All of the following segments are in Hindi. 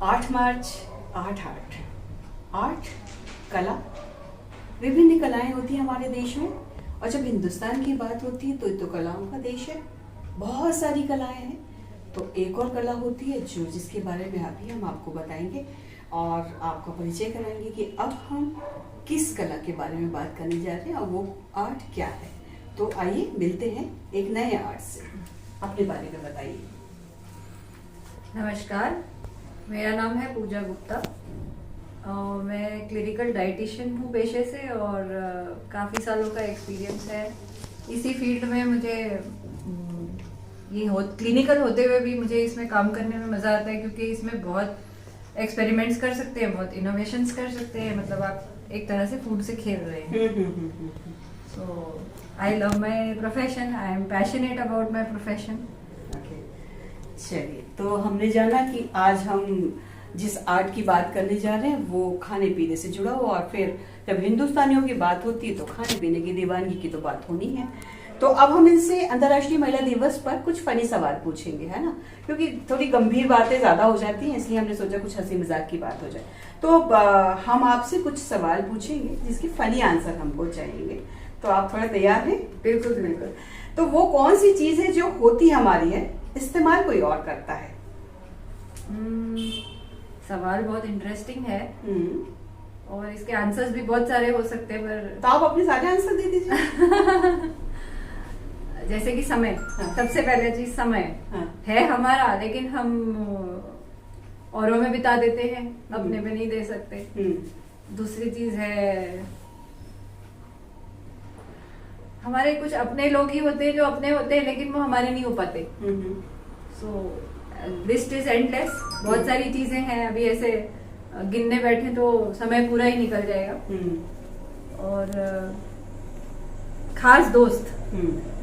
8 मार्च 8/8 आर्ट कला, विभिन्न कलाएं होती हैं हमारे देश में। और जब हिंदुस्तान की बात होती है तो ये तो कलाओं का देश है, बहुत सारी कलाएं हैं। तो एक और कला होती है जो जिसके बारे में अभी हम आपको बताएंगे और आपका परिचय कराएंगे कि अब हम किस कला के बारे में बात करने जा रहे हैं और वो आर्ट क्या है। तो आइए मिलते हैं एक नए आर्ट से। अपने बारे में बताइए। नमस्कार, मेरा नाम है पूजा गुप्ता और मैं क्लिनिकल डाइटिशियन हूँ पेशे से और काफ़ी सालों का एक्सपीरियंस है इसी फील्ड में। मुझे क्लिनिकल होते हुए भी मुझे इसमें काम करने में मज़ा आता है क्योंकि इसमें बहुत एक्सपेरिमेंट्स कर सकते हैं, बहुत इनोवेशंस कर सकते हैं। मतलब आप एक तरह से फूड से खेल रहे हैं। So I love my profession, I am passionate about my profession. चलिए, तो हमने जाना कि आज हम जिस आर्ट की बात करने जा रहे हैं वो खाने पीने से जुड़ा हुआ, और फिर जब हिंदुस्तानियों की बात होती है तो खाने पीने की दीवानगी की तो बात होनी है। तो अब हम इनसे अंतर्राष्ट्रीय महिला दिवस पर कुछ फनी सवाल पूछेंगे, है ना, क्योंकि थोड़ी गंभीर बातें ज्यादा हो जाती हैं, इसलिए हमने सोचा कुछ हंसी मजाक की बात हो जाए। तो हम आपसे कुछ सवाल पूछेंगे जिसके फनी आंसर हमको चाहिए। तो आप थोड़ा तैयार हैं? बिल्कुल बिल्कुल। तो वो कौन सी चीज है जो होती हमारी है, इस्तेमाल कोई और करता है? सवाल बहुत इंटरेस्टिंग है और इसके आंसर्स भी बहुत सारे हो सकते हैं, पर तो आप अपने सारे आंसर दे दीजिए। जैसे कि समय। हाँ। सबसे पहले चीज समय। हाँ। है हमारा, लेकिन हम औरों में बिता देते हैं, अपने में नहीं दे सकते। दूसरी चीज है हमारे कुछ अपने लोग ही होते हैं जो अपने होते हैं लेकिन वो हमारे नहीं हो पाते। सो लिस्ट इज एंडलेस, बहुत सारी चीजें हैं। अभी ऐसे गिनने बैठे तो समय पूरा ही निकल जाएगा। और खास दोस्त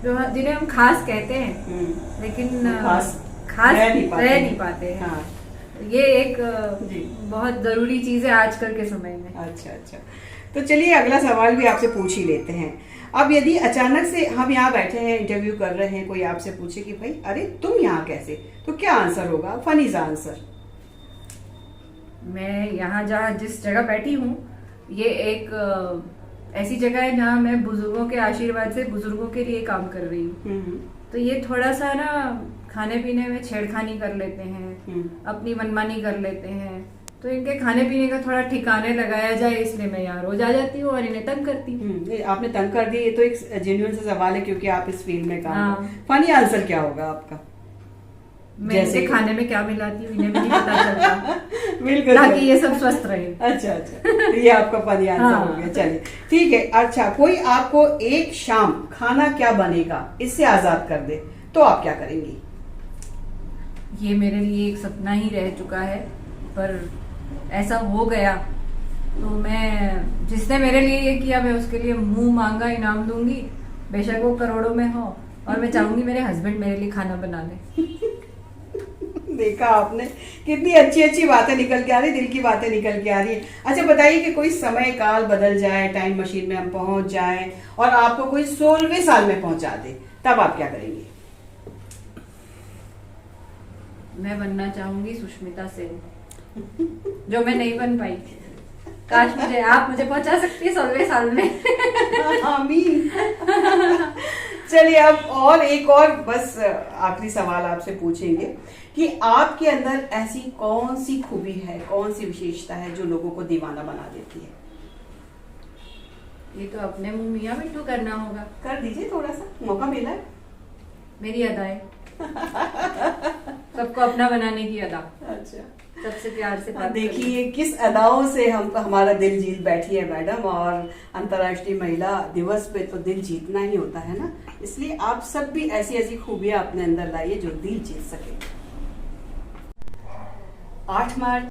जो जिन्हें हम खास कहते हैं लेकिन खास रह नहीं पाते हैं। हाँ। ये एक बहुत जरूरी चीज है आजकल के समय में। अच्छा, तो चलिए अगला सवाल भी आपसे पूछ ही लेते हैं। अब यदि अचानक से हम यहाँ बैठे हैं, इंटरव्यू कर रहे हैं, कोई आपसे पूछे कि भाई अरे तुम यहाँ कैसे, तो क्या आंसर होगा? फनी सा आंसर। मैं यहाँ जहाँ जिस जगह बैठी हूँ ये एक ऐसी जगह है जहाँ मैं बुजुर्गों के आशीर्वाद से बुजुर्गों के लिए काम कर रही हूँ। तो ये थोड़ा सा ना खाने पीने में छेड़खानी कर लेते हैं, अपनी मनमानी कर लेते हैं, तो इनके खाने पीने का थोड़ा ठिकाने लगाया जाए, इसलिए मैं यहाँ रोज आ जाती हूँ और इन्हें तंग करती हूँ। आपने तंग कर दिया, ये तो एक जेन्युइन सा सवाल है क्योंकि आप इस फील्ड में काम कर। फनी आंसर क्या होगा आपका? मैं इनके खाने में क्या मिलाती हूँ इन्हें भी नहीं पता चलता। बिल्कुल, ताकि ये सब स्वस्थ रहे। अच्छा, तो ये आपका फनी आंसर हो गया। चलिए ठीक है। अच्छा, कोई आपको एक शाम खाना क्या बनेगा इससे आजाद कर दे तो आप क्या करेंगी? ये मेरे लिए एक सपना ही रह चुका है, पर ऐसा हो गया तो मैं जिसने मेरे लिए ये किया मैं उसके लिए मुंह मांगा इनाम दूंगी, बेशक वो करोड़ों में हो। और मैं चाहूंगी मेरे हस्बैंड मेरे लिए खाना बना ले। देखा आपने, कितनी अच्छी अच्छी बातें निकल के आ रही, दिल की बातें निकल के आ रही है। अच्छा बताइए कि कोई समय काल बदल जाए, टाइम मशीन में हम पहुंच जाएं और आपको कोई 16वें साल में पहुंचा दे, तब आप क्या करेंगे? मैं बनना चाहूंगी सुष्मिता सेन, जो मैं नहीं बन पाई। काश आप मुझे पहुंचा सकती है 16वें साल में। आमीन। चलिए अब और एक और बस आखिरी सवाल आपसे पूछेंगे कि आपके अंदर ऐसी कौन सी खूबी है, कौन सी विशेषता है जो लोगों को दीवाना बना देती है? ये तो अपने मुंह मियां मिट्टू करना होगा। कर दीजिए, थोड़ा सा मौका मिला है। मेरी अदाएं। सबको अपना बनाने की अदा। अच्छा, सबसे प्यार से बात। देखिए किस अदाओं से हम हमारा दिल जीत बैठी है मैडम। और अंतर्राष्ट्रीय महिला दिवस पे तो दिल जीतना ही होता है ना, इसलिए आप सब भी ऐसी ऐसी खूबियां अपने अंदर लाइए जो दिल जीत सके। 8 मार्च